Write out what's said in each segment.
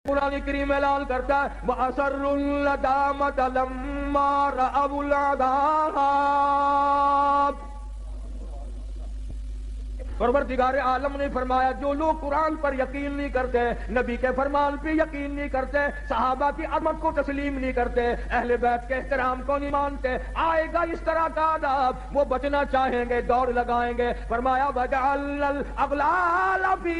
قرآن کریم اعلان کرتا ہے وَأَسَرُّوا النَّدَامَةَ لَمَّا رَأَوُا الْعَذَابَ۔ پروردگار عالم نے فرمایا جو لوگ قرآن پر یقین نہیں کرتے، نبی کے فرمان پہ یقین نہیں کرتے، صحابہ کی عظمت کو تسلیم نہیں کرتے، اہل بیت کے احترام کو نہیں مانتے، آئے گا اس طرح کا عذاب، وہ بچنا چاہیں گے دوڑ لگائیں گے۔ فرمایا وَجَعَلْنَا الْأَغْلَالَ فِي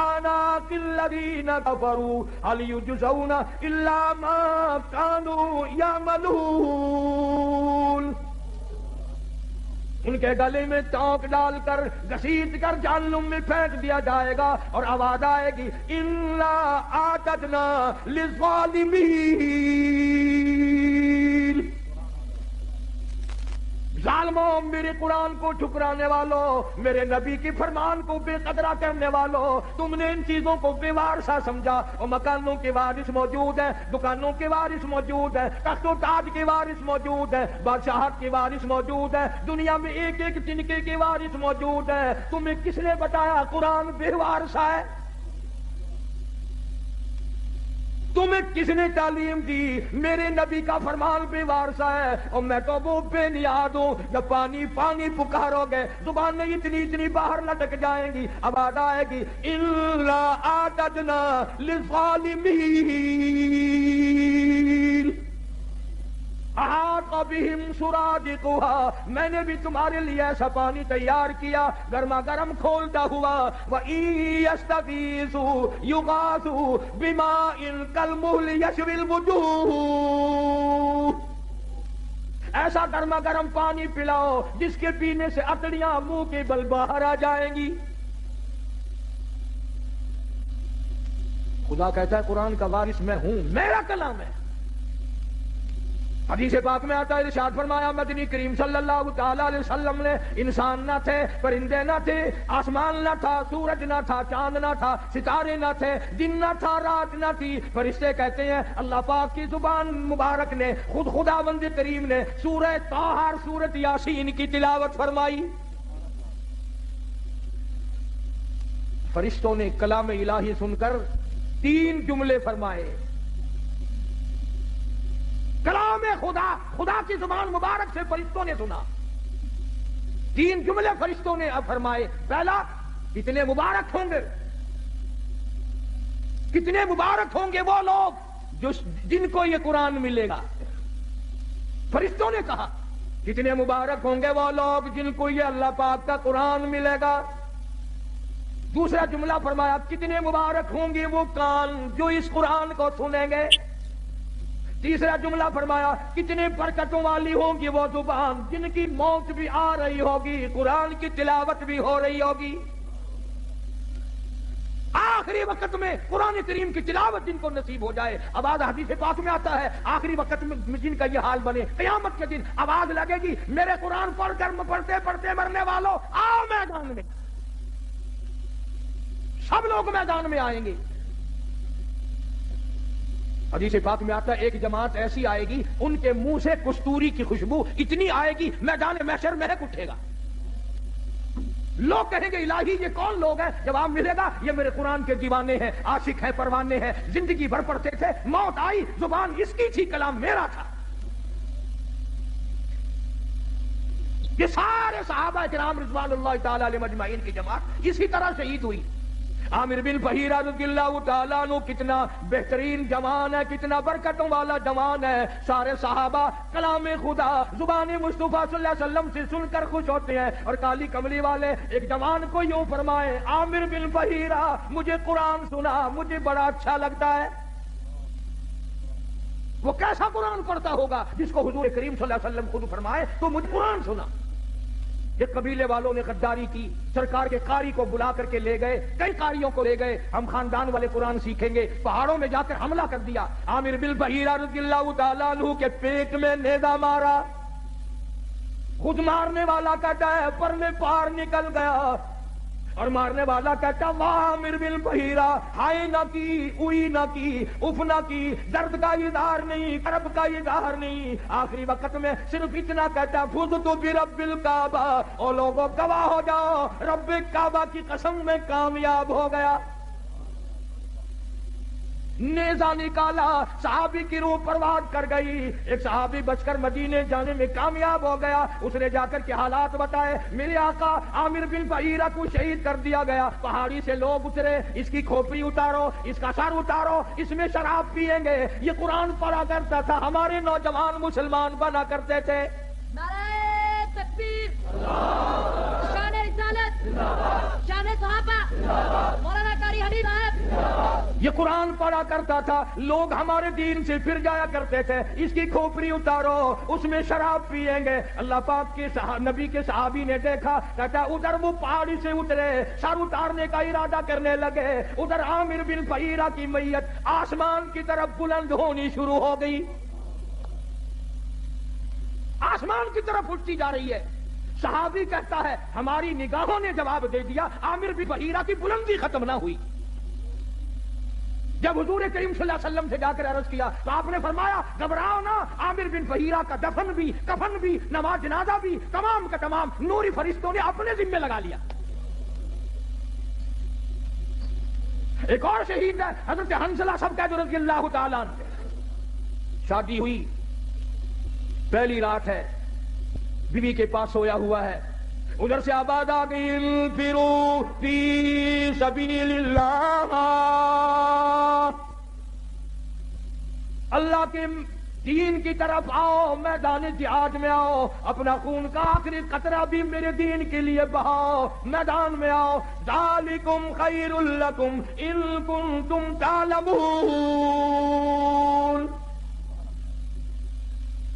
أَعْنَاقِ الَّذِينَ كَفَرُوا هَلْ يُجْزَوْنَ إِلَّا مَا كَانُوا يَعْمَلُونَ۔ ان کے گلے میں چونک ڈال کر گھسیٹ کر جہنم میں پھینک دیا جائے گا، اور آواز آئے گی اِنَّا أَعْتَدْنَا لِلظَّالِمِينَ۔ ظالموں، میرے قرآن کو ٹھکرانے والوں، میرے نبی کی فرمان کو بے قدرہ کرنے والوں، تم نے ان چیزوں کو بے وارثہ سمجھا، اور مکانوں کے وارث موجود ہیں، دکانوں کے وارث موجود ہیں، تخت و تاج کے وارث موجود ہیں، بادشاہت کے وارث موجود ہیں، دنیا میں ایک ایک تنکے کے وارث موجود ہیں، تمہیں کس نے بتایا قرآن بے وارثہ ہے؟ تمہیں کس نے تعلیم دی؟ میرے نبی کا فرمان بے وارثہ ہے، اور میں تو وہ بے نیاز ہوں، جب پانی پانی پکارو گے زبانیں اتنی باہر لٹک جائیں گی، آواز آئے گی اِنَّا أَعْتَدْنَا لِلظَّالِمِينَ احاط بہم سرادقها۔ میں نے بھی تمہارے لیے ایسا پانی تیار کیا گرما گرم کھولتا ہوا، وَإِن يَسْتَغِيثُوا يُغَاثُوا بِمَاءٍ كَالْمُهْلِ يَشْوِي الْوُجُوهَ۔ ایسا گرما گرم پانی پلاؤ جس کے پینے سے اکڑیاں منہ کے بل باہر آ جائیں گی۔ خدا کہتا ہے قرآن کا وارث میں ہوں، میرا کلام ہے۔ حدیث پاک میں آتا ہے، ارشاد فرمایا مدنی کریم صلی اللہ تعالی علیہ وسلم نے انسان نہ تھے، پرندے نہ تھے، آسمان نہ تھا، سورج نہ تھا، چاند نہ تھا، ستارے نہ تھے، دن نہ تھا، رات نہ تھی، فرشتے کہتے ہیں اللہ پاک کی زبان مبارک نے، خود خداوند کریم نے سورہ طٰہٰ اور سورۃ یاسین کی تلاوت فرمائی۔ فرشتوں نے کلام الہی سن کر 3 جملے فرمائے، کلام خدا کی زبان مبارک سے فرشتوں نے سنا، 3 جملے فرشتوں نے فرمائے۔ پہلا، کتنے مبارک ہوں گے، کتنے مبارک ہوں گے وہ لوگ جن کو یہ قرآن ملے گا۔ فرشتوں نے کہا کتنے مبارک ہوں گے وہ لوگ جن کو یہ اللہ پاک کا قرآن ملے گا۔ دوسرا جملہ فرمایا کتنے مبارک ہوں گے وہ کان جو اس قرآن کو سنیں گے۔ تیسرا جملہ فرمایا کتنے برکتوں والی ہوگی وہ زبان جن کی موت بھی آ رہی ہوگی، قرآن کی تلاوت بھی ہو رہی ہوگی۔ آخری وقت میں قرآن کریم کی تلاوت جن کو نصیب ہو جائے، آواز حدیث پاک میں آتا ہے آخری وقت میں جن کا یہ حال بنے، قیامت کے دن آواز لگے گی میرے قرآن پڑھ کر پڑھتے پڑھتے مرنے والوں آؤ میدان میں۔ سب لوگ میدان میں آئیں گے۔ حدیث پاک میں آتا ہے ایک جماعت ایسی آئے گی ان کے منہ سے کستوری کی خوشبو اتنی آئے گی میدان محشر مہک اٹھے گا۔ لوگ کہیں گے الہی یہ کون لوگ ہیں؟ جواب ملے گا یہ میرے قرآن کے دیوانے ہیں، عاشق ہیں، پروانے ہیں، زندگی بھر پڑھتے تھے، موت آئی زبان اس کی تھی، کلام میرا تھا۔ یہ سارے صحابہ کرام رضوان اللہ تعالی علیہم اجمعین کی جماعت اسی طرح شہید ہوئی۔ عامر بن فہیرہ رضی اللہ تعالیٰ عنہ کتنا بہترین جوان ہے، کتنا برکتوں والا جوان ہے۔ سارے صحابہ کلام خدا زبان مصطفیٰ صلی اللہ علیہ وسلم سے سن کر خوش ہوتے ہیں، اور کالی کملی والے ایک جوان کو یوں فرمائے عامر بن فہیرہ مجھے قرآن سنا، مجھے بڑا اچھا لگتا ہے۔ وہ کیسا قرآن پڑھتا ہوگا جس کو حضور کریم صلی اللہ علیہ وسلم خود فرمائے تو مجھے قرآن سنا۔ یہ قبیلے والوں نے غداری کی، سرکار کے قاری کو بلا کر کے لے گئے، کئی قاریوں کو لے گئے، ہم خاندان والے قرآن سیکھیں گے، پہاڑوں میں جا کر حملہ کر دیا۔ عامر بن فہیرہ رضی اللہ تعالیٰ عنہ کے پیٹ میں نیزہ مارا، خود مارنے والا کہتا ہے پر میں پار نکل گیا، اور مارنے والا کہتا واہ عامر بن فہیرہ، ہائے نہ کی، اوئی نہ کی، اف نہ کی، درد کا اظہار نہیں، کرب کا اظہار نہیں، آخری وقت میں صرف اتنا کہتا فزت برب الکعبہ، اور لوگوں گواہ ہو جاؤ رب کعبہ کی قسم میں کامیاب ہو گیا۔ نیزا نکالا، صحابی کی روح پرواز کر گئی، ایک صحابی بچ کر مدینے جانے میں کامیاب ہو گیا، اس نے جا کر کے حالات بتائے، میرے آقا عامر بن فہیرہ کو شہید کر دیا گیا، پہاڑی سے لوگ اترے، اس کی کھوپڑی اتارو، اس کا سر اتارو، اس میں شراب پیئیں گے، یہ قرآن پڑھا کرتا تھا، ہمارے نوجوان مسلمان بنا کرتے تھے۔ نعرہ تکبیر، شان رسالت، شان صحابہ، مولانا قاری حنیف صاحب، یہ قرآن پڑھا کرتا تھا، لوگ ہمارے دین سے پھر جایا کرتے تھے، اس کی کھوپڑی اتارو، اس میں شراب پیئیں گے۔ اللہ پاک کے نبی کے صحابی نے دیکھا، کہتا ادھر وہ پہاڑی سے اترے، سر اتارنے کا ارادہ کرنے لگے، ادھر عامر بن فہیرہ کی میت آسمان کی طرف بلند ہونی شروع ہو گئی، آسمان کی طرف اٹھتی جا رہی ہے۔ صحابی کہتا ہے ہماری نگاہوں نے جواب دے دیا، عامر بن فہیرہ کی بلندی ختم نہ ہوئی۔ جب حضور کریم صلی اللہ علیہ وسلم سے جا کر عرض کیا تو آپ نے فرمایا گھبراؤ نہ، عامر بن فہیرہ کا دفن بھی، کفن بھی، نماز جنازہ بھی تمام کا تمام نوری فرشتوں نے اپنے ذمہ لگا لیا۔ ایک اور شہید ہے حضرت حنظلہ سبکت رضی اللہ تعالیٰ عنہ، شادی ہوئی، پہلی رات ہے، بیوی کے پاس سویا ہوا ہے، ادھر سے آواز آ گئی انفروا فی سبیل اللہ، اللہ کے دین کی طرف آؤ، میدان جہاد میں آؤ، اپنا خون کا آخری قطرہ بھی میرے دین کے لیے بہاؤ، میدان میں آؤ، ذالکم خیر لکم ان کنتم تعلمون،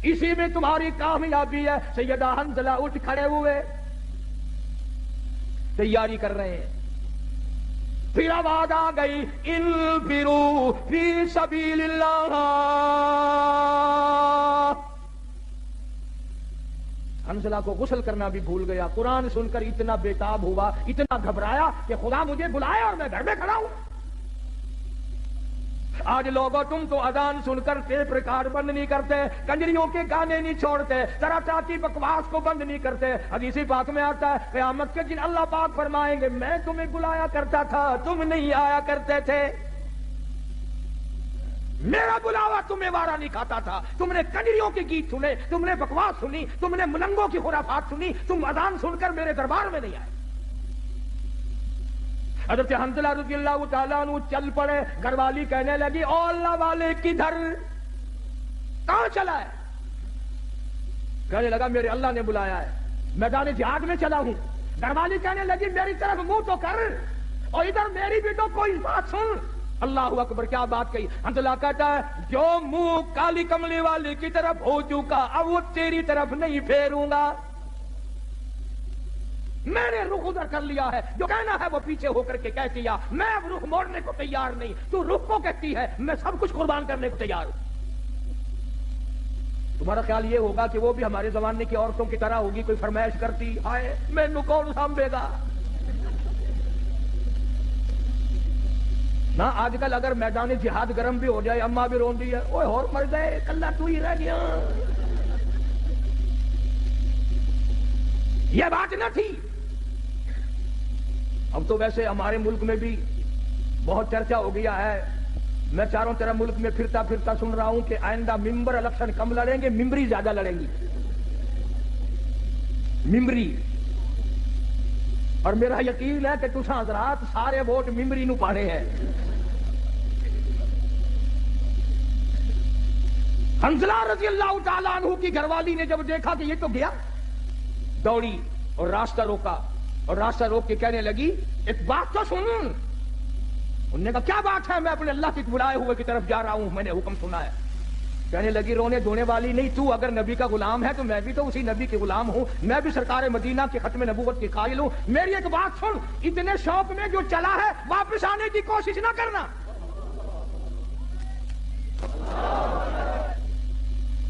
اسی میں تمہاری کامیابی ہے۔ سیدہ حنظلہ اٹھ کھڑے ہوئے، تیاری کر رہے ہیں، پھر آواز آ گئی انفروا فی سبیل اللہ، حنظلہ کو غسل کرنا بھی بھول گیا، قرآن سن کر اتنا بےتاب ہوا، اتنا گھبرایا کہ خدا مجھے بلائے اور میں گھر میں کھڑا ہوں۔ آج لوگوں تم تو اذان سن کر ٹیپ ریکارڈ بند نہیں کرتے، کنجریوں کے گانے نہیں چھوڑتے، طرح طرح کی بکواس کو بند نہیں کرتے۔ حدیث پاک میں آتا ہے قیامت کے دن اللہ پاک فرمائیں گے میں تمہیں بلایا کرتا تھا، تم نہیں آیا کرتے تھے، میرا بلاوا تمہیں وارا نہیں کھاتا تھا، تم نے کنجریوں کے گیت سنے، تم نے بکواس سنی، تم نے ملنگوں کی خرافات سنی، تم اذان سن کر میرے دربار میں نہیں آئے۔ حضرت حنظلہ رضی اللہ تعالیٰ عنہ چل پڑے، گھر والی کہنے لگی او اللہ والے کدھر، کہاں چلا ہے؟ کہنے لگا میرے اللہ نے بلایا ہے، میدان جہاد میں چلا ہوں۔ گھر والی کہنے لگی میری طرف منہ تو کر، اور ادھر میری بھی تو کوئی بات سن۔ اللہ اکبر، کیا بات کہی! حنظلہ کہتا ہے جو منہ کالی کملی والے کی طرف ہو چکا اب وہ تیری طرف نہیں پھیروں گا، میں نے رخ ادھر کر لیا ہے، جو کہنا ہے وہ پیچھے ہو کر کے کہہ دیا، میں اب رخ موڑنے کو تیار نہیں، تو رخ کو کہتی ہے میں سب کچھ قربان کرنے کو تیار ہوں۔ تمہارا خیال یہ ہوگا کہ وہ بھی ہمارے زمانے کی عورتوں کی طرح ہوگی، کوئی فرمائش کرتی ہائے میں نو کون سانبھے گا؟ نہ آج کل اگر میدان جہاد گرم بھی ہو جائے، اماں بھی رون دی ہے اوے اور مر گئے کلہ تو ہی رہ گیا، یہ بات نہ تھی۔ اب تو ویسے ہمارے ملک میں بھی بہت چرچا ہو گیا ہے، میں چاروں طرف ملک میں پھرتا پھرتا سن رہا ہوں کہ آئندہ ممبر الیکشن کم لڑیں گے، ممبری زیادہ لڑیں گی، ممبری۔ اور میرا یقین ہے کہ تساں حضرات سارے ووٹ ممبری نو پانے ہیں۔ حنظلہ رضی اللہ تعالیٰ عنہ کی گھر والی نے جب دیکھا کہ یہ تو گیا، دوڑی اور راستہ روکا، اور راستہ روک کے کہنے لگی ایک بات تو سن۔ انہوں نے کہا کیا بات ہے؟ میں اپنے اللہ کے بلائے ہوئے کی طرف جا رہا ہوں، میں نے حکم سنا ہے۔ کہنے لگی رونے دھونے والی نہیں، تو اگر نبی کا غلام ہے تو میں بھی تو اسی نبی کے غلام ہوں، میں بھی سرکار مدینہ کے ختم نبوت کے قائل ہوں، میری ایک بات سن، اتنے شوق میں جو چلا ہے واپس آنے کی کوشش نہ کرنا۔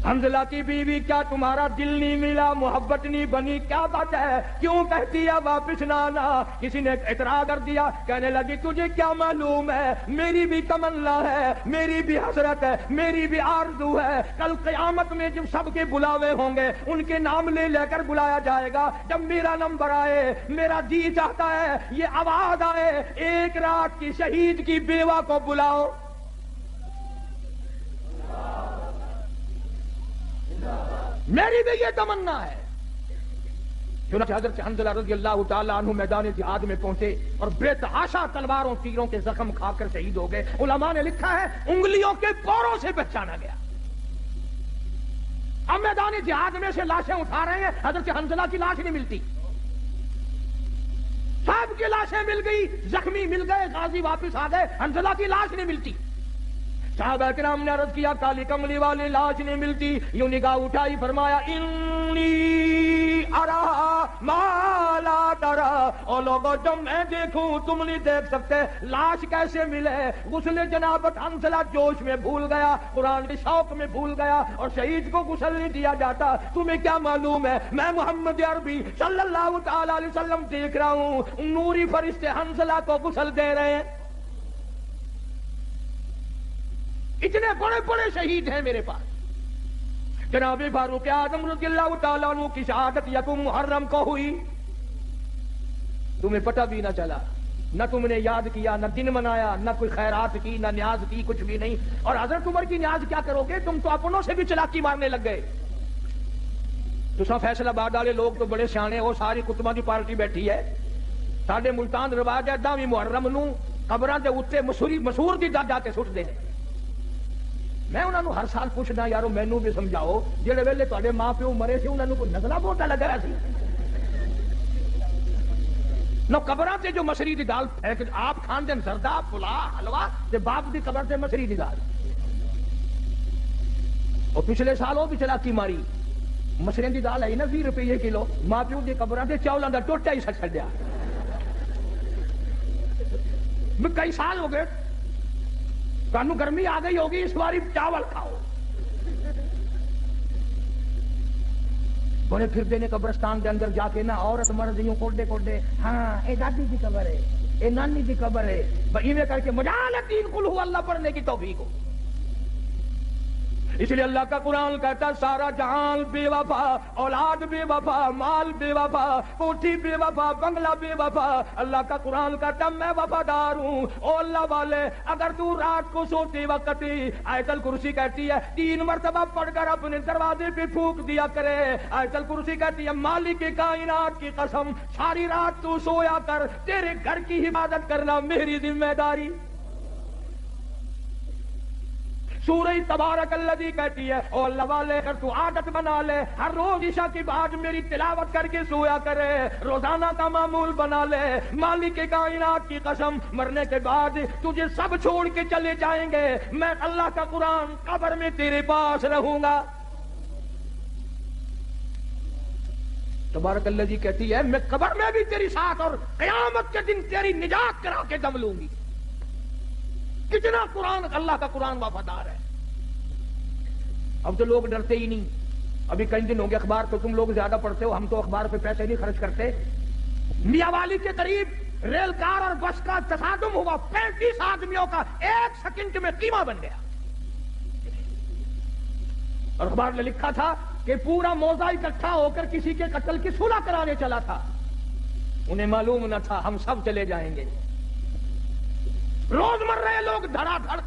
حنظلہ کی بیوی کیا تمہارا دل نہیں ملا، محبت نہیں بنی، کیا بات ہے، کیوں کہتی ہے واپس نہ آنا؟ کسی نے اعتراض کر دیا، کہنے لگی تجھے کیا معلوم ہے، میری بھی تمنا ہے، میری بھی حسرت ہے، میری بھی آرزو ہے، کل قیامت میں جب سب کے بلاوے ہوں گے ان کے نام لے لے کر بلایا جائے گا، جب میرا نمبر آئے میرا جی چاہتا ہے یہ آواز آئے ایک رات کی شہید کی بیوہ کو بلاؤ۔ میری بھی یہ تمنا ہے. چنانچہ حضرت حنظلہ رضی اللہ تعالیٰ عنہ میدان جہاد میں پہنچے اور بے تحاشا تلواروں تیروں کے زخم کھا کر شہید ہو گئے. علماء نے لکھا ہے انگلیوں کے پوروں سے پہچانا گیا. اب میدان جہاد میں سے لاشیں اٹھا رہے ہیں, حضرت حنظلہ کی لاش نہیں ملتی. سب کی لاشیں مل گئی, زخمی مل گئے, غازی واپس آ گئے, حنظلہ کی لاش نہیں ملتی. صحابہ کرام نے عرض کیا کالی کملی والی لاش نہیں ملتی. یوں نگاہ اٹھائی, فرمایا انی ارا ما لا ترا. او لوگوں جب میں دیکھوں تم نہیں دیکھ سکتے, لاش کیسے ملے؟ غسل جنابت حنظلہ جوش میں بھول گیا, قرآن کے شوق میں بھول گیا, اور شہید کو غسل نہیں دیا جاتا. تمہیں کیا معلوم ہے میں محمد عربی صلی اللہ تعالی علیہ وسلم دیکھ رہا ہوں, نوری فرشتے حنظلہ کو غسل دے رہے ہیں. اتنے بڑے بڑے شہید ہیں میرے پاس. جناب فاروق اعظم رضی اللہ تعالیٰ عنہ کی شہادت یکم محرم کو ہوئی. تمہیں پتہ بھی نہ چلا, نہ تم نے یاد کیا, نہ دن منایا, نہ کوئی خیرات کی, نہ نیاز کی, کچھ بھی نہیں. اور حضرت عمر کی نیاز کیا کرو گے, تم تو اپنوں سے بھی چلاکی مارنے لگ گئے. تو فیصل آباد والے لوگ تو بڑے سیانے, وہ ساری کتباں کی پارٹی بیٹھی ہے. ساڈے ملتان رواج ہے 10ویں محرم نو قبراں دے اوتے مسور دی جا کے سٹ دے. میں انہوں نے ہر سال پوچھنا, یارو مینوں بھی سمجھاؤ, جہے ویلے تھوڑے ماں پیو مرے سے انہوں نے کوئی نزلہ بوٹا لگا رہا سی. نو قبراں سے جو مصری دی دال پھینک آپ کھان دین زردہ پلا حلوا, تے باپ دی قبر سے مصری دی دال. اور پچھلے سال وہ بھی چلاکی ماری, مصری دی دال آئی نا 20 روپے کلو, ماں پیو دی قبراں سے چاولاں دا ٹوٹا ہی سٹ چھڈیا. کئی سال ہو گئے, تانوں گرمی آ گئی ہوگی, اس باری چاول کھاؤ. بڑے پھر دینے قبرستان کے اندر جا کے نا عورت مرد یوں کوڈے کوڈے, ہاں اے دادی کی قبر ہے, اے نانی کی قبر ہے, ایویں کر کے مجالدین قل هو اللہ پڑھنے کی توفیق ہو. اس لیے اللہ کا قرآن کہتا ہے سارا جہان بے وفا, اولاد بے وفا, مال بے وفا, کوٹھی بے وفا, بنگلہ بے وفا. اللہ کا قرآن کہتا ہے میں وفادار ہوں. او اللہ والے, اگر تو رات کو سوتے وقت آیت الکرسی کہتی ہے 3 مرتبہ پڑھ کر اپنے دروازے پہ پھونک دیا کرے. آیت الکرسی کہتی ہے مالک کائنات کی قسم ساری رات تو سویا کر, تیرے گھر کی حفاظت کرنا میری ذمہ داری. سورہ تبارک الذی کہتی ہے او اللہ والے, اگر تو عادت بنا لے ہر روز عشاء کے بعد میری تلاوت کر کے سویا کرے, روزانہ کا معمول بنا لے, مالک کائنات کی قسم مرنے کے بعد تجھے سب چھوڑ کے چلے جائیں گے, میں اللہ کا قرآن قبر میں تیرے پاس رہوں گا. تبارک الذی کہتی ہے میں قبر میں بھی تیری ساتھ, اور قیامت کے دن تیری نجات کرا کے دم لوں گی. کتنا قرآن, اللہ کا قرآن وفادار ہے. اب تو لوگ ڈرتے ہی نہیں. ابھی کئی دن ہو گئے, اخبار تو تم لوگ زیادہ پڑھتے ہو, ہم تو اخبار پہ پیسے نہیں خرچ کرتے. میاں والی کے قریب ریل کار اور بس کا تصادم ہوا, 35 آدمیوں کا 1 سیکنڈ میں قیمہ بن گیا. اور اخبار نے لکھا تھا کہ پورا موضع اکٹھا ہو کر کسی کے قتل کی صلح کرانے چلا تھا. انہیں معلوم نہ تھا ہم سب چلے جائیں گے. روز مر رہے لوگ دھڑا دھڑ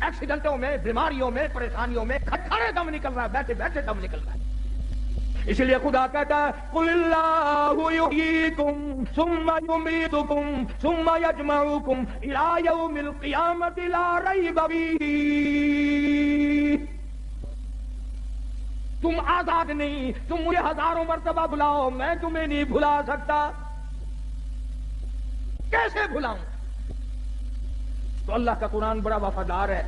ایکسیڈنٹوں میں, بیماریوں میں, پریشانیوں میں, کھڑے دم نکل رہا ہے, بیٹھے بیٹھے دم نکل رہا ہے. اس لیے خدا کہتا ہے قل اللہ یحییکم ثم یمیتکم ثم یجمعکم الی یوم القیامۃ لا ریب فیہ. تم آزاد نہیں, تم مجھے ہزاروں مرتبہ بلاؤ, میں تمہیں نہیں بھلا سکتا. کیسے بھلاؤں؟ تو اللہ کا قرآن بڑا وفادار ہے.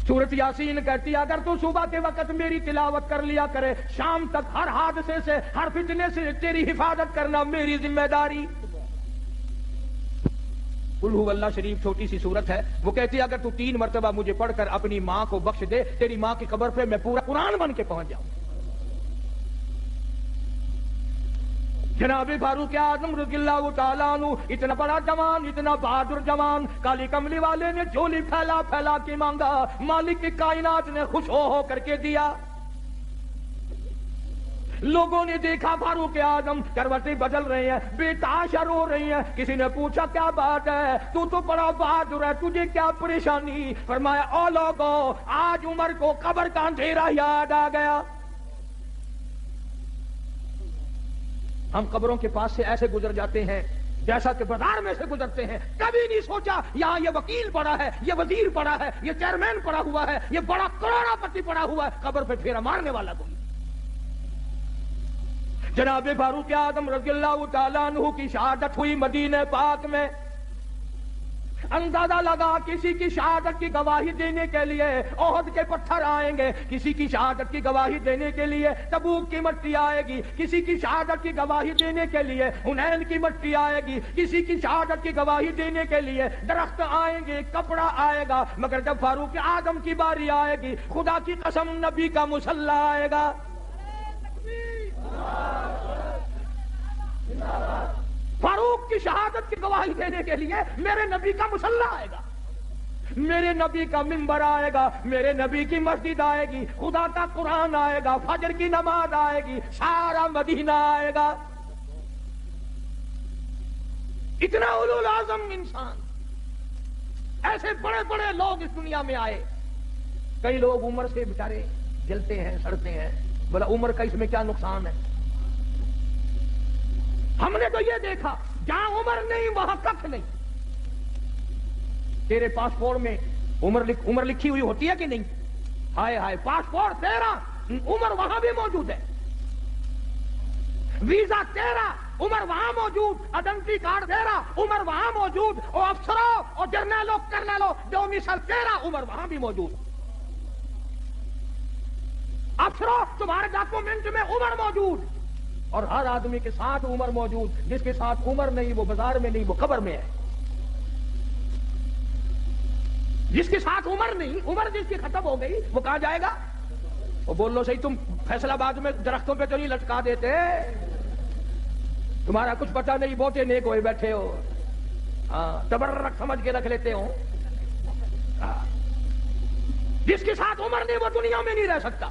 سورۃ یاسین کہتی ہے اگر تو صبح کے وقت میری تلاوت کر لیا کرے, شام تک ہر حادثے سے, ہر فتنے سے تیری حفاظت کرنا میری ذمہ داری. قل هو اللہ شریف چھوٹی سی سورت ہے, وہ کہتی ہے اگر تو 3 مرتبہ مجھے پڑھ کر اپنی ماں کو بخش دے, تیری ماں کی قبر پہ میں پورا قرآن بن کے پہنچ جاؤں. جناب فاروق اعظم رضی اللہ تعالیٰ عنہ اتنا بڑا جوان, اتنا بہادر جوان, کالی کملی والے نے جھولی پھیلا پھیلا کے مانگا, مالک کی کائنات نے خوش ہو کر کے دیا. لوگوں نے دیکھا فاروق اعظم کروٹیں بدل رہے ہیں, بے تحاشا رو رہی ہیں. کسی نے پوچھا کیا بات ہے, تو بڑا بہادر ہے, تجھے کیا پریشانی؟ فرمایا او لوگوں, آج عمر کو قبر کا اندھیرا یاد آ گیا. ہم قبروں کے پاس سے ایسے گزر جاتے ہیں جیسا کہ بازار میں سے گزرتے ہیں. کبھی نہیں سوچا یہاں یہ وکیل پڑا ہے, یہ وزیر پڑا ہے, یہ چیئرمین پڑا ہوا ہے, یہ بڑا کروڑا پتی پڑا ہوا ہے. قبر پہ پھیرا مارنے والا کوئی. جناب فاروق اعظم رضی اللہ تعالیٰ عنہ کی شہادت ہوئی مدینہ پاک میں. اندازہ لگا کسی کی شہادت کی گواہی دینے کے لیے احد کے پتھر آئیں گے, کسی کی شہادت کی گواہی دینے کے لیے تبوک کی مٹی آئے گی, کسی کی شہادت کی گواہی دینے کے لیے حنین کی مٹی آئے گی, کسی کی شہادت کی گواہی دینے کے لیے درخت آئیں گے, کپڑا آئے گا. مگر جب فاروق اعظم کی باری آئے گی, خدا کی قسم نبی کا مصلی آئے گا. فاروق کی شہادت کی گواہی دینے کے لیے میرے نبی کا مصلی آئے گا, میرے نبی کا منبر آئے گا, میرے نبی کی مسجد آئے گی, خدا کا قرآن آئے گا, فجر کی نماز آئے گی, سارا مدینہ آئے گا. اتنا اولو العزم انسان, ایسے بڑے بڑے لوگ اس دنیا میں آئے. کئی لوگ عمر سے بیچارے جلتے ہیں, سڑتے ہیں. بولا عمر کا اس میں کیا نقصان ہے؟ ہم نے تو یہ دیکھا جہاں عمر نہیں وہاں کخ نہیں. تیرے پاسپورٹ میں عمر لکھی ہوئی ہوتی ہے کہ نہیں؟ ہائے ہائے, پاسپورٹ تیرا, عمر وہاں بھی موجود ہے. ویزا تیرا, عمر وہاں موجود. آئیڈینٹی کارڈ تیرا, عمر وہاں موجود. اور افسروں اور جرنیلوں کرنیلوں ڈومیسل تیرا, عمر وہاں بھی موجود. افسروں تمہارے ڈاکومنٹ میں عمر موجود. اور ہر آدمی کے ساتھ عمر موجود. جس کے ساتھ عمر نہیں وہ بازار میں نہیں, وہ قبر میں ہے. جس کے ساتھ عمر نہیں, عمر جس کی ختم ہو گئی, وہ کہاں جائے گا؟ وہ بول لو صحیح, تم فیصلہ آباد میں درختوں پہ تو نہیں لٹکا دیتے, تمہارا کچھ پتہ نہیں, بہتے نیک ہوئے بیٹھے ہو. ہاں, تبرک سمجھ کے رکھ لیتے ہو. جس کے ساتھ عمر نہیں وہ دنیا میں نہیں رہ سکتا.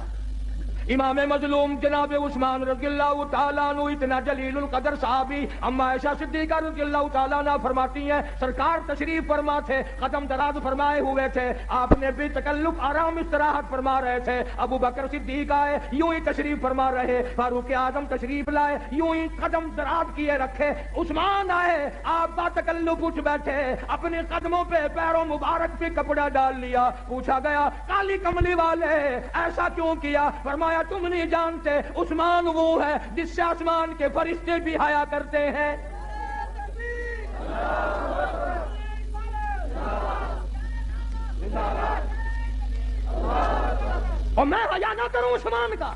امام مظلوم جناب عثمان رضی اللہ تعالیٰ عنہ اتنا جلیل القدر صحابی, اما عائشہ صدیقہ رضی اللہ تعالیٰ عنہ فرماتی ہیں سرکار تشریف فرما تھے, قدم دراز فرمائے ہوئے تھے, آپ نے بھی تکلف آرام استراحت فرما رہے تھے. ابو بکر صدیق آئے, یوں ہی تشریف فرما رہے. فاروق اعظم تشریف لائے, یوں ہی قدم دراز کیے رکھے. عثمان آئے, آپ با تکلف اٹھ بیٹھے, اپنے قدموں پہ پیروں مبارک پہ کپڑا ڈال لیا. پوچھا گیا کالی کملی والے ایسا کیوں کیا؟ فرمایا تم نہیں جانتے, عثمان وہ ہے جس سے آسمان کے فرشتے بھی حیا کرتے ہیں. اور میں حیا نہ کروں عثمان کا.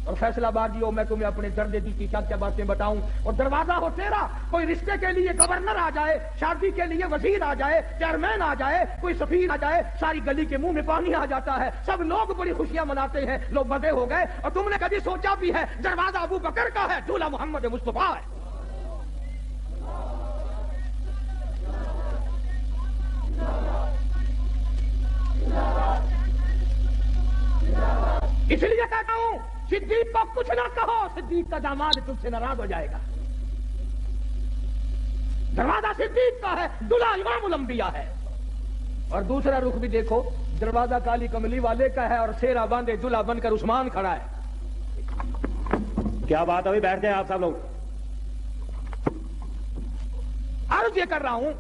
اور فیصلہ بازیوں میں تمہیں اپنے درد دی کی کیا کیا باتیں بتاؤں. اور دروازہ ہو تیرا, کوئی رشتے کے لیے گورنر آ جائے, شادی کے لیے وزیر آ جائے, چیئرمین آ جائے, کوئی سفیر آ جائے, ساری گلی کے منہ میں پانی آ جاتا ہے. سب لوگ بڑی خوشیاں مناتے ہیں, لوگ مزے ہو گئے. اور تم نے کبھی سوچا بھی ہے دروازہ ابو بکر کا ہے, دولہا محمد مصطفیٰ ہے. اس لیے کہتا ہوں صدیق کو کچھ نہ کہو, صدیق کا داماد تم سے ناراض ہو جائے گا. دروازہ صدیق کا ہے, دلہا امام الانبیاء ہے. اور دوسرا رخ بھی دیکھو, دروازہ کالی کملی والے کا ہے اور سیرا باندھے دلہا بن کر عثمان کھڑا ہے. کیا بات ابھی بیٹھ جائیں آپ سب لوگ. عرض یہ کر رہا ہوں,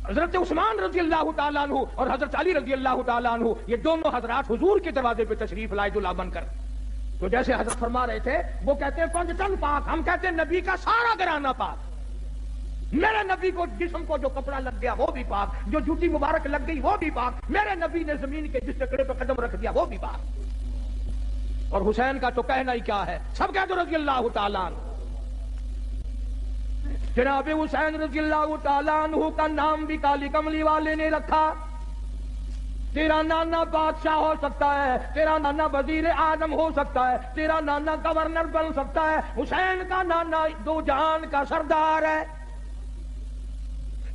حضرت عثمان رضی اللہ تعالیٰ عنہ اور حضرت علی رضی اللہ تعالیٰ عنہ, یہ دونوں حضرات حضور کے دروازے پہ تشریف لائے دلہا بن کر. تو جیسے حضرت فرما رہے تھے, وہ کہتے ہیں پنج تن پاک, ہم کہتے ہیں نبی کا سارا گھرانہ پاک. میرے نبی کو جسم کو جو کپڑا لگ گیا وہ بھی پاک, جو جوتی مبارک لگ گئی وہ بھی پاک, میرے نبی نے زمین کے جس ٹکڑے پہ قدم رکھ دیا وہ بھی پاک. اور حسین کا تو کہنا ہی کیا ہے, سب کہتے رضی اللہ تعالیٰ عنہ. جناب حسین رضی اللہ تعالیٰ عنہ کا نام بھی کالی کملی والے نے رکھا. تیرا نانا بادشاہ ہو سکتا ہے, تیرا نانا وزیر اعظم ہو سکتا ہے, تیرا نانا گورنر بن سکتا ہے, حسین کا نانا دو جہان کا سردار ہے.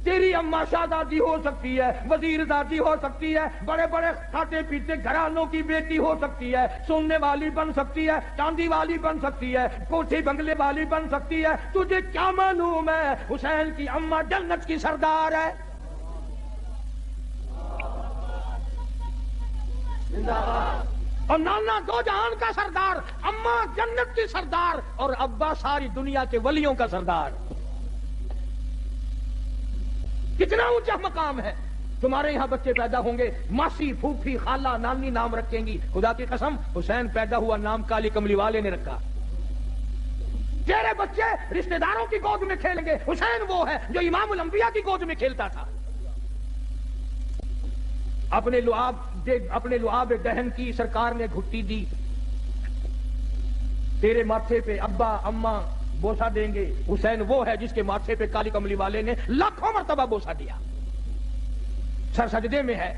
تیری اماں شہزادی ہو سکتی ہے, وزیر زادی ہو سکتی ہے, بڑے بڑے کھاتے پیتے گھرانوں کی بیٹی ہو سکتی ہے, سننے والی بن سکتی ہے, چاندی والی بن سکتی ہے, کوٹھی بنگلے والی بن سکتی ہے. تجھے کیا معلوم ہے حسین کی اماں جنت کی سردار ہے. اور نانا دو جہان کا سردار، اماں جنت کی سردار، اور ابا ساری دنیا کے ولیوں کا سردار. کتنا اونچا مقام ہے. تمہارے یہاں بچے پیدا ہوں گے، ماسی، پھوپھی، خالہ، نانی نام رکھیں گی. خدا کی قسم حسین پیدا ہوا نام کالی کملی والے نے رکھا. تیرے بچے رشتہ داروں کی گود میں کھیلیں گے، حسین وہ ہے جو امام الانبیاء کی گود میں کھیلتا تھا. اپنے لعاب دہن کی سرکار نے گھٹی دی. تیرے ماتھے پہ ابا اماں بوسہ دیں گے. حسین وہ ہے جس کے ماتھے پہ کالی کملی والے نے لاکھوں مرتبہ بوسہ دیا. سر سجدے میں ہے،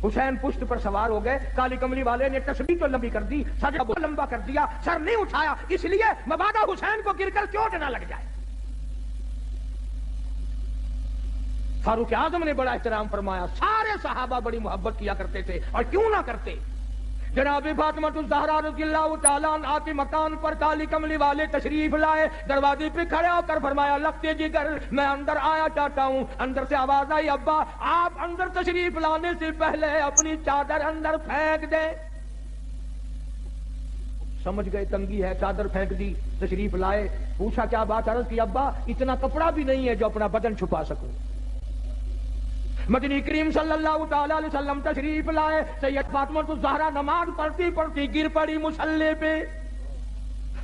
حسین پشت پر سوار ہو گئے. کالی کملی والے نے تسبیح تو لمبی کر دی، سجدہ کو لمبا کر دیا، سر نہیں اٹھایا، اس لیے مبادا حسین کو گر کر چوٹ نہ لگ جائے. فاروق اعظم نے بڑا احترام فرمایا. سارے صحابہ بڑی محبت کیا کرتے تھے، اور کیوں نہ کرتے. جناب فاطمہ الزہرا رضی اللہ تعالیٰ عنہا کے مکان پر کالی کملی والے تشریف لائے. دروازے پہ کھڑے ہو کر فرمایا لگتے جگر میں اندر آیا چاہتا ہوں. اندر سے آواز آئی ابا آپ اندر تشریف لانے سے پہلے اپنی چادر اندر پھینک دیں. سمجھ گئے تنگی ہے، چادر پھینک دی. تشریف لائے، پوچھا کیا بات؟ عرض کی ابا اتنا کپڑا بھی نہیں ہے جو اپنا بدن چھپا سکوں. مدنی کریم صلی اللہ تعالی علیہ وسلم تشریف لائے. سید فاطمہ الزہرا نماز پڑھتی پڑھتی گر پڑی مصلی پہ.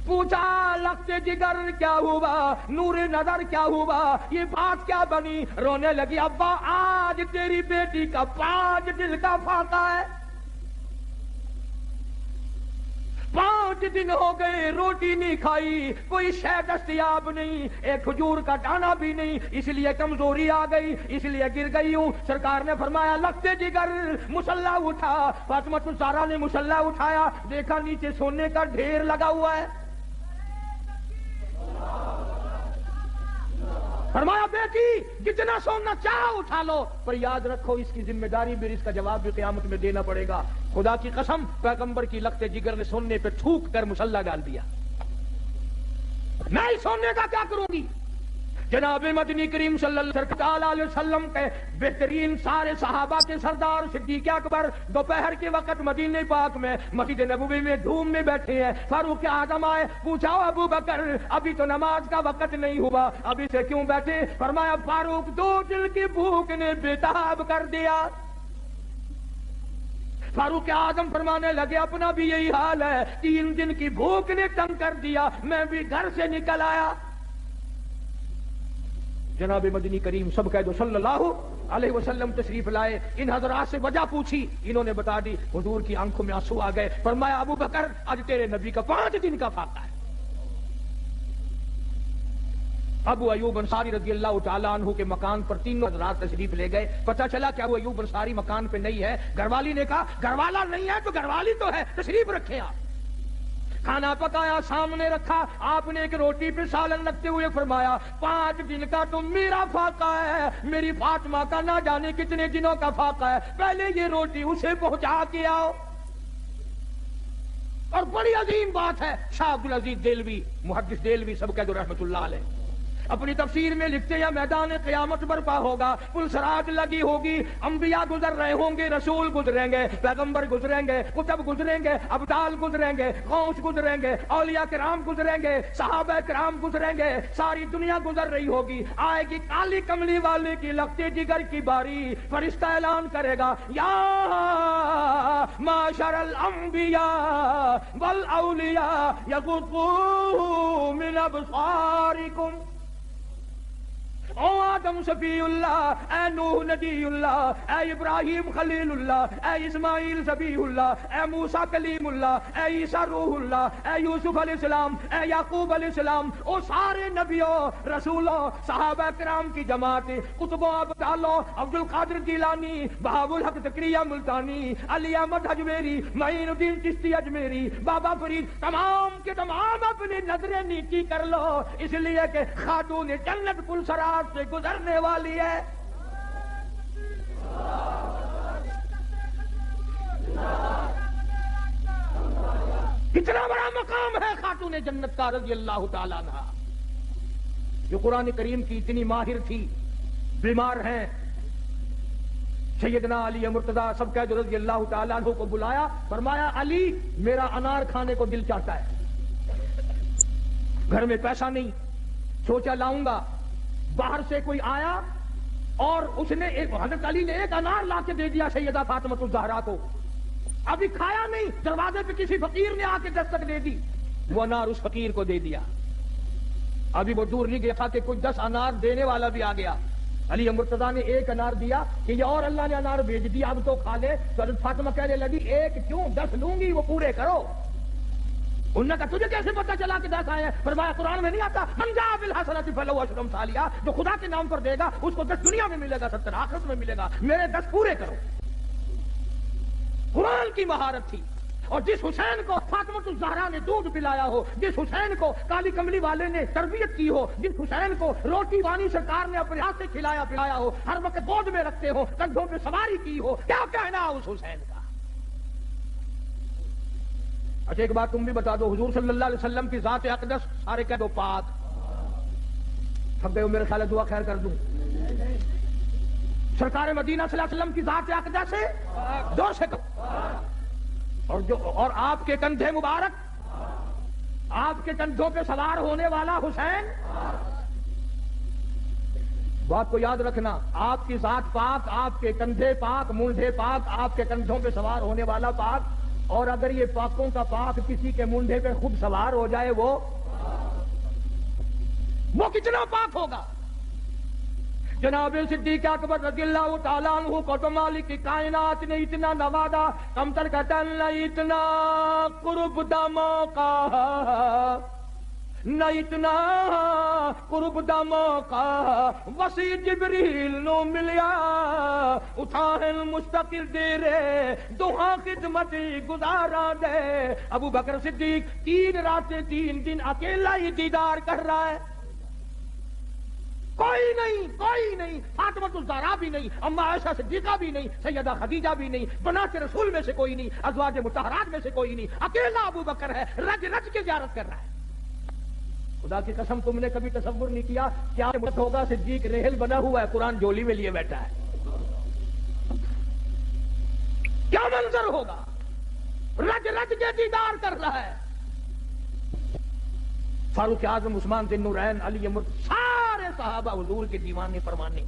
پوچھا لگتے جگر کیا ہوا، نور نظر کیا ہوا، یہ بات کیا بنی؟ رونے لگی. ابا آج تیری بیٹی کا 5 دن کا فاقہ ہے. 5 دن ہو گئے روٹی نہیں کھائی، کوئی شے دستیاب نہیں، ایک کھجور کا دانہ بھی نہیں، اس لیے کمزوری آ گئی، اس لیے گر گئی ہوں. سرکار نے فرمایا لگتے جگر مصلی اٹھا. فاطمہ الزہرا نے مصلی اٹھایا، دیکھا نیچے سونے کا ڈھیر لگا ہوا ہے. فرمایا بیٹی جتنا سونا چاہو اٹھا لو، پر یاد رکھو اس کی ذمہ داری بھی، اس کا جواب بھی قیامت میں دینا پڑے گا. خدا کی قسم پیغمبر کی لگتے جگر نے سونے پہ تھوک کر مصلی ڈال دیا. میں اس سونے کا کیا کروں گی؟ جناب مدنی کریم صلی اللہ علیہ وسلم کے بہترین سارے صحابہ کے سردار صدیق اکبر دوپہر کے وقت مدینہ پاک میں مسجد نبوی میں دھوم میں بیٹھے ہیں. فاروق اعظم آئے، پوچھا ابو بکر ابھی تو نماز کا وقت نہیں ہوا، ابھی سے کیوں بیٹھے؟ فرمایا فاروق 2 دل کی بھوک نے بےتاب کر دیا. فاروق اعظم فرمانے لگے اپنا بھی یہی حال ہے، 3 دن کی بھوک نے تنگ کر دیا، میں بھی گھر سے نکل آیا. جناب مدنی کریم سب کہہ دو صلی اللہ علیہ وسلم تشریف لائے. ان حضرات سے وجہ پوچھی، انہوں نے بتا دی. حضور کی آنکھوں میں آنسو آ گئے. فرمایا ابو بکر آج تیرے نبی کا 5 دن کا فاقہ ہے. ابو ایوب انصاری رضی اللہ تعالیٰ عنہ کے مکان پر 3 حضرات تشریف لے گئے. پتہ چلا کہ ابو ایوب انصاری مکان پہ نہیں ہے. گھر والی نے کہا گھر والا نہیں ہے تو گھر والی تو ہے، تشریف رکھیں. آپ کھانا پکایا، سامنے رکھا. آپ نے ایک روٹی پہ سالن رکھتے ہوئے فرمایا 5 دن کا تو میرا فاقہ ہے، میری فاطمہ کا نہ جانے کتنے دنوں کا فاقہ ہے، پہلے یہ روٹی اسے پہنچا کے آؤ. اور بڑی عظیم بات ہے، شاہ عبدالعزیز دہلوی محدث دہلوی سب کہہ دو رحمت اللہ علیہ اپنی تفسیر میں لکھتے ہیں میدان قیامت برپا ہوگا، پلسرات لگی ہوگی، انبیاء گزر رہے ہوں گے، رسول گزریں گے، پیغمبر گزریں گے، کتب گزریں گے، ابدال گزریں گے، غوث گزریں گے، اولیاء کرام گزریں گے، صحابہ کرام گزریں گے، ساری دنیا گزر رہی ہوگی. آئے گی کالی کملی والے کی لگتے جگر کی باری. فرشتہ اعلان کرے گا یا معاشر الانبیاء والاولیاء یغضوا من ابصارکم. او آدم صفی اللہ، اے نوح نبی اللہ، اے ابراہیم خلیل اللہ، اے اسماعیل ذبیح اللہ، اے موسیٰ کلیم اللہ، اے عیسیٰ روح اللہ، اے یوسف علیہ السلام، اے یعقوب علیہ السلام، او سارے نبیوں رسولوں صحابہ کرام کی جماعت، قطبوں ابدالوں، عبد القادر جیلانی، بہاء الحق تقریہ ملتانی، علی احمد اجمیری، معین الدین چشتی اجمیری، بابا فرید، تمام کے تمام اپنی نظریں نیچی کر لو، اس لیے کہ خاتون جنت پلسرات سے گزرنے والی ہے. کتنا بڑا مقام ہے خاتون جنت کا رضی اللہ تعالیٰ عنہ، جو قرآن کریم کی اتنی ماہر تھی. بیمار ہیں، سیدنا علی مرتضیٰ سب کہہ جو رضی اللہ تعالیٰ عنہ کو بلایا، فرمایا علی میرا انار کھانے کو دل چاہتا ہے، گھر میں پیسہ نہیں، سوچا لاؤں گا۔ باہر سے کوئی آیا اور اس نے حضرت علی نے ایک انار لا کے دے دیا سیدہ فاطمہ الزہرا کو، ابھی کھایا نہیں، دروازے پہ کسی فقیر نے آ کے دستک دے دی، وہ انار اس فقیر کو دے دیا۔ ابھی وہ دور نہیں گیا تھا کہ کوئی 10 انار دینے والا بھی آ گیا۔ علی مرتضیٰ نے ایک انار دیا کہ یہ اور اللہ نے انار بھیج دیا، اب تو کھا لے۔ تو حضرت فاطمہ کہنے لگی ایک کیوں 10 لوں گی، وہ پورے کرو۔ انہوں نے کہا تجھے کیسے پتا چلا کہ 10 آئے ہیں؟ فرمایا قرآن میں نہیں آتا من جاء بالحسنۃ فلہ عشر امثالها، جو خدا کے نام پر دے گا اس کو 10 دنیا میں ملے گا، 70 آخرت میں ملے گا، میرے 10 پورے کرو۔ قرآن کی مہارت تھی۔ اور جس حسین کو فاطمہ الزہرا نے دودھ پلایا ہو، جس حسین کو کالی کملی والے نے تربیت کی ہو، جس حسین کو روٹی وانی سرکار نے اپنے ہاتھ سے کھلایا پلایا ہو، ہر وقت گود میں رکھتے ہو، کندھوں پہ سواری کی ہو، کیا کہنا اس حسین کا؟ اچھا ایک بات تم بھی بتا دو، حضور صلی اللہ علیہ وسلم کی ذات اقدس سارے کہہ دو پاک۔ تھک گئے ہو میرے خیال ہے دعا خیر کر دوں۔ سرکار مدینہ صلی اللہ علیہ وسلم کی ذات اقدس ہے، دو سے اور آپ کے کندھے مبارک، آپ کے کندھوں پہ سوار ہونے والا حسین۔ بات کو یاد رکھنا، آپ کی ذات پاک، آپ کے کندھے پاک، مونڈھے پاک، آپ کے کندھوں پہ سوار ہونے والا پاک۔ اور اگر یہ پاکوں کا پاک کسی کے مونڈھے پہ خود سوار ہو جائے وہ کتنا پاک ہوگا؟ جناب صدیق اکبر رضی اللہ تعالیٰ عنہ کو تو مالک کی کائنات نے اتنا نوازا، کم تر قتل نہ اتنا قرب دموں کا، نہ اتنا قرب دموں کا، وسیع جبریل نو ملیا، اٹھاہن مستقل دے رے، دوہاں خدمت گزارا دے۔ ابو بکر صدیق 3 راتیں 3 دن اکیلا ہی دیدار کر رہا ہے، کوئی نہیں، فاطمہ الزہرا بھی نہیں، اما عائشہ صدیقہ بھی نہیں، سیدہ خدیجہ بھی نہیں، بنات رسول میں سے کوئی نہیں، ازواج مطہرات میں سے کوئی نہیں، اکیلا ابو بکر ہے، رج کے زیارت کر رہا ہے۔ خدا کی قسم تم نے کبھی تصور نہیں کیا کیا مت ہوگا، صدیق ریحل بنا ہوا ہے، قرآن جولی میں لیے بیٹھا ہے، کیا منظر ہوگا، رج کے دیدار کر رہا ہے۔ فاروق اعظم، عثمان ذی النورین، علی سارے صحابہ حضور کے دیوانے پروانے۔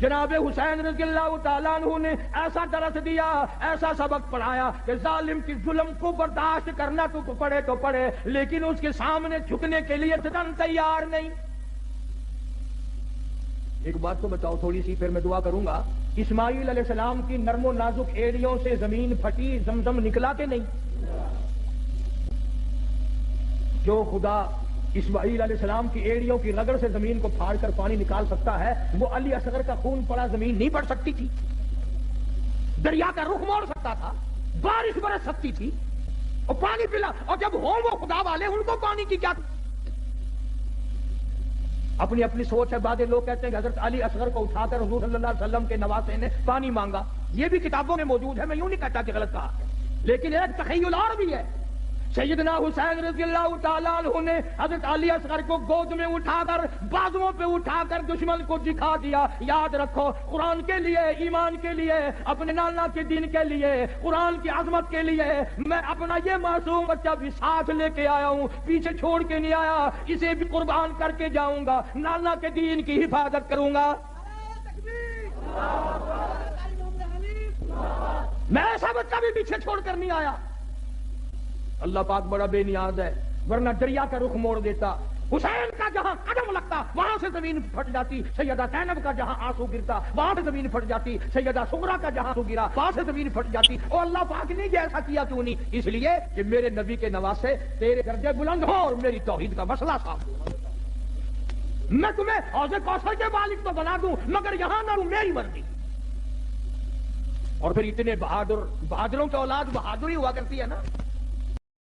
جناب حسین رضی اللہ تعالیٰ عنہ نے ایسا درس دیا، ایسا سبق پڑھایا کہ ظالم کی ظلم کو برداشت کرنا تو پڑے تو پڑے، لیکن اس کے سامنے جھکنے کے لیے تن تیار نہیں۔ ایک بات تو بتاؤ تھوڑی سی، پھر میں دعا کروں گا۔ اسماعیل علیہ السلام کی نرم و نازک ایڑیوں سے زمین پھٹی، زمزم نکلا کہ نہیں؟ جو خدا اسماعیل علیہ السلام کی ایڑیوں کی رگڑ سے زمین کو پھاڑ کر پانی نکال سکتا ہے، وہ علی اصغر کا خون پڑا زمین نہیں پڑ سکتی تھی؟ دریا کا رخ موڑ سکتا تھا، بارش برس سکتی تھی، اور پانی پلا، اور جب ہوں وہ خدا والے ان کو پانی کی کیا؟ اپنی اپنی سوچ ہے۔ بعض لوگ کہتے ہیں کہ حضرت علی اصغر کو اٹھا کر حضور صلی اللہ علیہ وسلم کے نواسے نے پانی مانگا، یہ بھی کتابوں میں موجود ہے، میں یوں نہیں کہتا کہ غلط کہا، لیکن ایک تخیل اور بھی ہے۔ سیدنا حسین رضی اللہ تعالیٰ عنہ نے حضرت علی اصغر کو گود میں اٹھا کر، بازوؤں پہ اٹھا کر دشمن کو دکھا دیا۔ یاد رکھو، قرآن کے لیے، ایمان کے لیے، اپنے نانا کے دین کے لیے، قرآن کی عظمت کے لیے میں اپنا یہ معصوم بچہ بھی ساتھ لے کے آیا ہوں، پیچھے چھوڑ کے نہیں آیا، اسے بھی قربان کر کے جاؤں گا، نانا کے دین کی حفاظت کروں گا۔ میں ایسا بچہ بھی پیچھے چھوڑ کر نہیں آیا۔ اللہ پاک بڑا بے نیاز ہے، ورنہ دریا کا رخ موڑ دیتا۔ حسین کا جہاں قدم لگتا وہاں سے زمین پھٹ جاتی، سیدہ زینب کا جہاں آنسو گرتا وہاں سے زمین پھٹ جاتی، سیدہ سغرا کا جہاں آنسو گرا وہاں سے زمین پھٹ جاتی۔ اور اللہ پاک نے یہ ایسا کیا کیوں نہیں؟ اس لیے کہ میرے نبی کے نواسے تیرے درجے بلند ہوں اور میری توحید کا مسئلہ صاف ہو۔ میں تمہیں حوض کوثر کے مالک تو بنا دوں، مگر یہاں نہ ہوں، میری مرضی۔ اور پھر اتنے بہادروں کی اولاد بہادری ہوا کرتی ہے نا۔